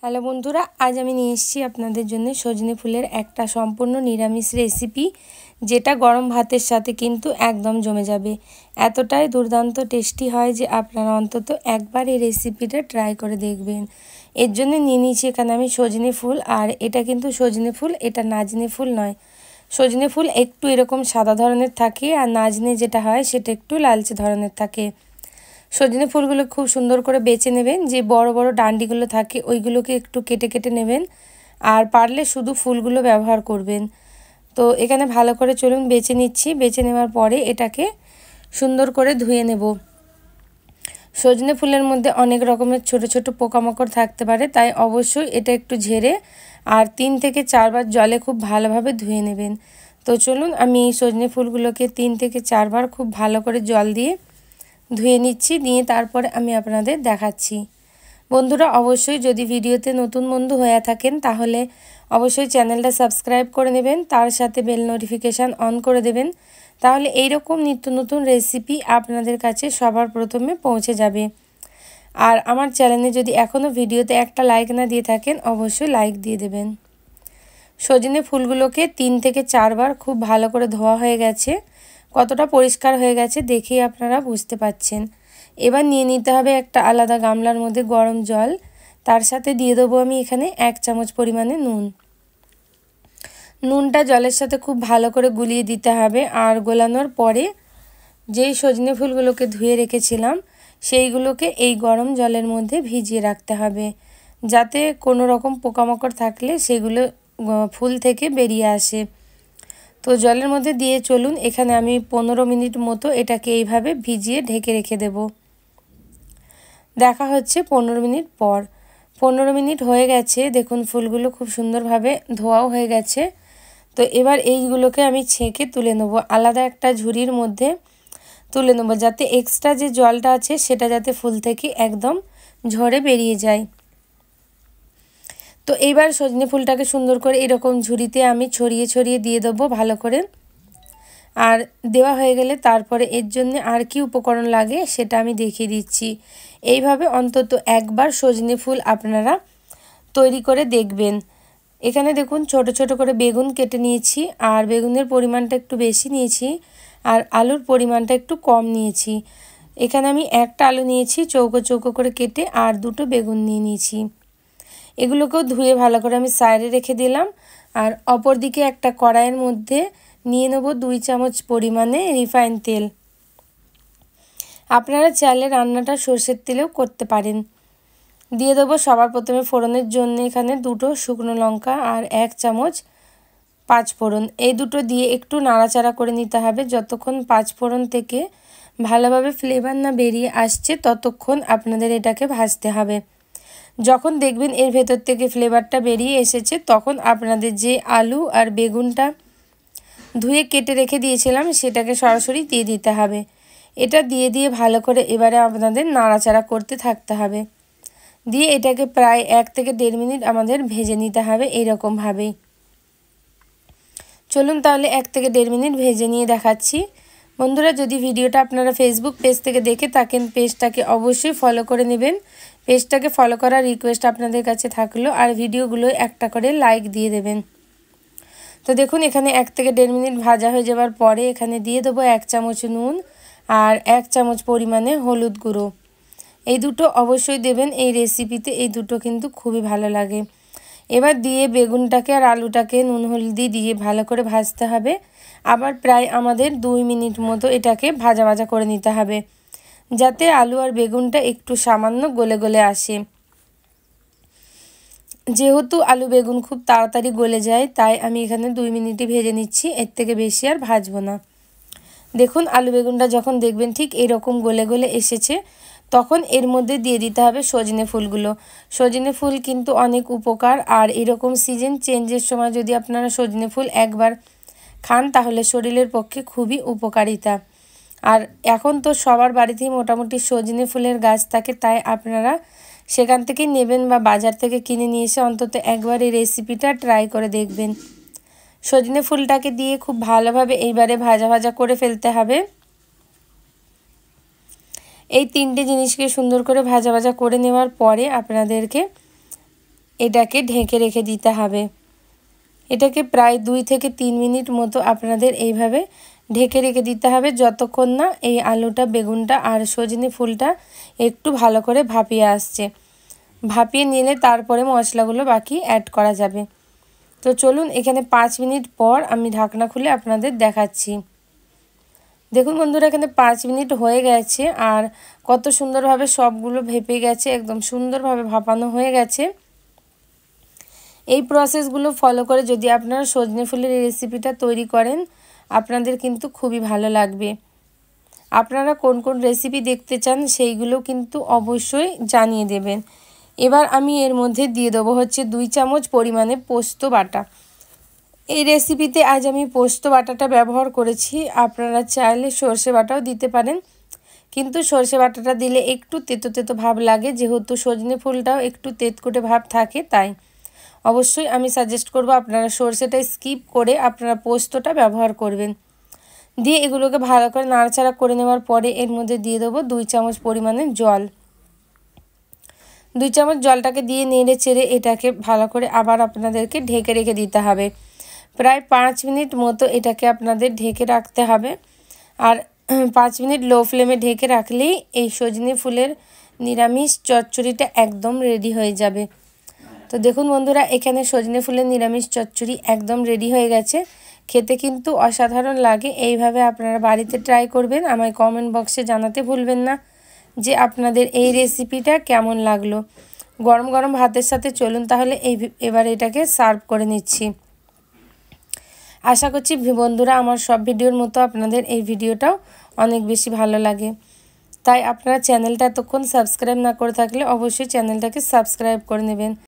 Hello বন্ধুরা, আজ আমি নিয়ে এসেছি আপনাদের জন্য সজনে ফুলের একটা সম্পূর্ণ নিরামিষ রেসিপি, যেটা গরম ভাতের সাথে কিন্তু একদম জমে যাবে। এতটাই দুর্দান্ত টেস্টি হয় যে আপনারা অন্তত একবার এই রেসিপিটা ট্রাই করে দেখবেন। এর জন্য নিয়ে নিয়েছি এখানে আমি সজনে ফুল, আর এটা কিন্তু সজনে ফুল, এটা নাজনে ফুল নয়। সজনে ফুল একটু এরকম সাদা ধরনের থাকে, আর নাজনে যেটা হয় সেটা একটু লালচে ধরনের থাকে। সজনে ফুলগুলো খুব সুন্দর করে বেছে নেবেন, যে বড় বড় ডান্ডিগুলো থাকে ওইগুলোকে একটু কেটে কেটে নেবেন, আর পারলে শুধু ফুলগুলো ব্যবহার করবেন। তো এখানে ভালো করে চলুন বেছে নিচ্ছি। বেছে নেওয়ার পরে এটাকে সুন্দর করে ধুয়ে নেব। সজনে ফুলের মধ্যে অনেক রকমের ছোট ছোট পোকামাকড় থাকতে পারে, তাই অবশ্যই এটা একটু ঝেড়ে আর 3 থেকে 4 বার জলে খুব ভালোভাবে ধুয়ে নেবেন। তো চলুন আমি এই সজনে ফুলগুলোকে 3 থেকে 4 বার খুব ভালো করে জল দিয়ে ধুয়ে নিচ্ছি, নিয়ে তারপরে আমি আপনাদের দেখাচ্ছি। বন্ধুরা, অবশ্যই যদি ভিডিওতে নতুন বন্ধু হয়ে থাকেন তাহলে অবশ্যই চ্যানেলটা সাবস্ক্রাইব করে নেবেন, তার সাথে বেল নোটিফিকেশান অন করে দেবেন। তাহলে এইরকম নিত্য নতুন রেসিপি আপনাদের কাছে সবার প্রথমে পৌঁছে যাবে। আর আমার চ্যানেলে যদি এখনও ভিডিওতে একটা লাইক না দিয়ে থাকেন অবশ্যই লাইক দিয়ে দেবেন। সজনে ফুলগুলোকে 3 থেকে 4 বার খুব ভালো করে ধোয়া হয়ে গেছে। কতটা পরিষ্কার হয়ে গেছে দেখেই আপনারা বুঝতে পাচ্ছেন। এবার নিয়ে নিতে হবে একটা আলাদা গামলার মধ্যে গরম জল, তার সাথে দিয়ে দেবো আমি এখানে 1 চামচ পরিমাণে নুন। নুনটা জলের সাথে খুব ভালো করে গুলিয়ে দিতে হবে, আর গোলানোর পরে যেই সজনে ফুলগুলোকে ধুয়ে রেখেছিলাম সেইগুলোকে এই গরম জলের মধ্যে ভিজিয়ে রাখতে হবে, যাতে কোনো রকম পোকামাকড় থাকলে সেগুলো ফুল থেকে বেরিয়ে আসে। তো জলের মধ্যে দিয়ে চলুন এখানে আমি 15 মিনিট মতো এটাকে এইভাবে ভিজিয়ে ঢেকে রেখে দেব। দেখা হচ্ছে 15 মিনিট পর। 15 মিনিট হয়ে গেছে, দেখুন ফুলগুলো খুব সুন্দরভাবে ধোয়াও হয়ে গেছে। তো এবার এইগুলোকে আমি ছেঁকে তুলে নেব, আলাদা একটা ঝুড়ির মধ্যে তুলে নেব, যাতে এক্সট্রা যে জলটা আছে সেটা যাতে ফুল থেকে একদম ঝরে বেরিয়ে যায়। তো এইবার সজনে ফুলটাকে সুন্দর করে এরকম ঝুড়িতে আমি ছড়িয়ে ছড়িয়ে দিয়ে দেবো ভালো করে। আর দেওয়া হয়ে গেলে তারপরে এর জন্য আর কি উপকরণ লাগে সেটা আমি দেখিয়ে দিচ্ছি। এইভাবে অন্তত একবার সজনে ফুল আপনারা তৈরি করে দেখবেন। এখানে দেখুন ছোট ছোট করে বেগুন কেটে নিয়েছি, আর বেগুনের পরিমাণটা একটু বেশি নিয়েছি, আর আলুর পরিমাণটা একটু কম নিয়েছি। এখানে আমি একটা আলু নিয়েছি চৌকো চৌকো করে কেটে, আর 2টো বেগুন নিয়ে নিয়েছি। এগুলোকেও ধুয়ে ভালো করে আমি সাইডে রেখে দিলাম। আর অপর দিকে একটা কড়াইয়ের মধ্যে নিয়ে নেব 2 চামচ পরিমাণে রিফাইন তেল। আপনারা চাইলে রান্নাটা সরষের তেলেও করতে পারেন। দিয়ে দেবো সবার প্রথমে ফোড়নের জন্য এখানে 2টো শুকনো লঙ্কা আর 1 চামচ 5 ফোড়ন। এই দুটো দিয়ে একটু নাড়াচাড়া করে নিতে হবে। যতক্ষণ 5 ফোড়ন থেকে ভালোভাবে ফ্লেভার না বেরিয়ে আসছে ততক্ষণ আপনাদের এটাকে ভাজতে হবে। যখন দেখবেন এর ভেতর থেকে ফ্লেভারটা বেরিয়ে এসেছে তখন আপনাদের যে আলু আর বেগুনটা ধুয়ে কেটে রেখে দিয়েছিলাম সেটাকে সরাসরি দিয়ে দিতে হবে। এটা দিয়ে ভালো করে এবারে আপনাদের নাড়াচাড়া করতে থাকতে হবে। দিয়ে এটাকে প্রায় 1 থেকে 1.5 মিনিট আমাদের ভেজে নিতে হবে এইরকমভাবেই। চলুন তাহলে 1 থেকে 1.5 মিনিট ভেজে নিয়ে দেখাচ্ছি। বন্ধুরা, যদি ভিডিওটা আপনারা ফেসবুক পেজ থেকে দেখে থাকেন পেজটাকে অবশ্যই ফলো করে নেবেন। পেজটাকে ফলো করার রিকোয়েস্ট আপনাদের কাছে থাকলো, আর ভিডিওগুলো একটা করে লাইক দিয়ে দেবেন। তো দেখুন এখানে 1 থেকে 1.5 মিনিট ভাজা হয়ে যাওয়ার পরে এখানে দিয়ে দেবো 1 চামচ নুন আর 1 চামচ পরিমাণে হলুদ গুঁড়ো। এই দুটো অবশ্যই দেবেন এই রেসিপিতে, এই দুটো কিন্তু খুবই ভালো লাগে। এবার দিয়ে বেগুনটাকে আর আলুটাকে নুন হলদি দিয়ে ভালো করে ভাজতে হবে। আবার প্রায় আমাদের 2 মিনিট মতো এটাকে ভাজা ভাজা করে নিতে হবে, যাতে আলু আর বেগুনটা একটু সামান্য গলে গলে আসে। যেহেতু আলু বেগুন খুব তাড়াতাড়ি গলে যায় তাই আমি এখানে 2 মিনিটই ভেজে নিচ্ছি, এর থেকে বেশি আর ভাজবো না। দেখুন আলু বেগুনটা যখন দেখবেন ঠিক এরকম গলে গলে এসেছে তখন এর মধ্যে দিয়ে দিতে হবে সজনে ফুলগুলো। সজনে ফুল কিন্তু অনেক উপকার, আর এরকম সিজন চেঞ্জের সময় যদি আপনারা সজনে ফুল একবার খান তাহলে শরীরের পক্ষে খুবই উপকারিতা। আর এখন তো সবার বাড়িতেই মোটামুটি সজনে ফুলের গাছ থাকে, তাই আপনারা সেখান থেকেই নেবেন বা বাজার থেকে কিনে নিয়ে এসে অন্তত একবার এই রেসিপিটা ট্রাই করে দেখবেন। সজনে ফুলটাকে দিয়ে খুব ভালোভাবে এইবারে ভাজা ভাজা করে ফেলতে হবে। এই 3টে জিনিসকে সুন্দর করে ভাজা ভাজা করে নেওয়ার পরে আপনাদেরকে এটাকে ঢেকে রেখে দিতে হবে। এটাকে প্রায় 2 থেকে 3 মিনিট মতো আপনাদের এইভাবে ঢেকে রেখে দিতে হবে, যতক্ষণ না এই আলুটা, বেগুনটা আর সজনে ফুলটা একটু ভালো করে ভাপিয়ে আসছে। ভাপিয়ে নিলে তারপরে মশলাগুলো বাকি অ্যাড করা যাবে। তো চলুন, এখানে 5 মিনিট পর আমি ঢাকনা খুলে আপনাদের দেখাচ্ছি। দেখুন বন্ধুরা, এখানে 5 মিনিট হয়ে গেছে আর কত সুন্দরভাবে সবগুলো ভেপে গেছে, একদম সুন্দরভাবে ভাপানো হয়ে গেছে। এই প্রসেসগুলো ফলো করে যদি আপনারা সজনে ফুলের এই রেসিপিটা তৈরি করেন, আপনাদের কিন্তু খুবই ভালো লাগবে। আপনারা কোন কোন রেসিপি দেখতে চান সেইগুলো কিন্তু অবশ্যই জানিয়ে দেবেন। এবার আমি এর মধ্যে দিয়ে দেবো হচ্ছে 2 চামচ পরিমাণে পোস্ত বাটা। এই রেসিপিতে আজ আমি পোস্ত বাটাটা ব্যবহার করেছি। আপনারা চাইলে সর্ষে বাটাও দিতে পারেন, কিন্তু সর্ষে বাটাটা দিলে একটু তেতো তেতো ভাব লাগে, যেহেতু সজনে ফুলটাও একটু তেতকুটে ভাব থাকে। তাই অবশ্যই আমি সাজেস্ট করব আপনারা সর্ষেটা স্কিপ করে আপনারা পোস্তটা ব্যবহার করবেন। দিয়ে এগুলোকে ভালো করে নাড়াচাড়া করে নেওয়ার পরে এর মধ্যে দিয়ে দেবো 2 চামচ পরিমাণে জল। 2 চামচ জলটাকে দিয়ে নেড়ে চেড়ে এটাকে ভালো করে আবার আপনাদেরকে ঢেকে রেখে দিতে হবে। প্রায় 5 মিনিট মতো এটাকে আপনাদের ঢেকে রাখতে হবে। আর 5 মিনিট লো ফ্লেমে ঢেকে রাখলেই এই সজনে ফুলের নিরামিষ চচ্চড়িটা একদম রেডি হয়ে যাবে। তো দেখুন বন্ধুরা, এখানে সজনে ফুলের নিরামিষ চচ্চড়ি একদম রেডি হয়ে গেছে। খেতে কিন্তু অসাধারণ লাগে। এইভাবে আপনারা বাড়িতে ট্রাই করবেন। আমায় কমেন্ট বক্সে জানাতে ভুলবেন না যে আপনাদের এই রেসিপিটা কেমন লাগলো। গরম গরম ভাতের সাথে চলুন তাহলে এবার এটাকে সার্ভ করে নিচ্ছি। আশা করছি বন্ধুরা আমার সব ভিডিওর মতো আপনাদের এই ভিডিওটাও অনেক বেশি ভালো লাগে। তাই আপনারা চ্যানেলটা এতক্ষণ সাবস্ক্রাইব না করে থাকলে অবশ্যই চ্যানেলটাকে সাবস্ক্রাইব করে নেবেন।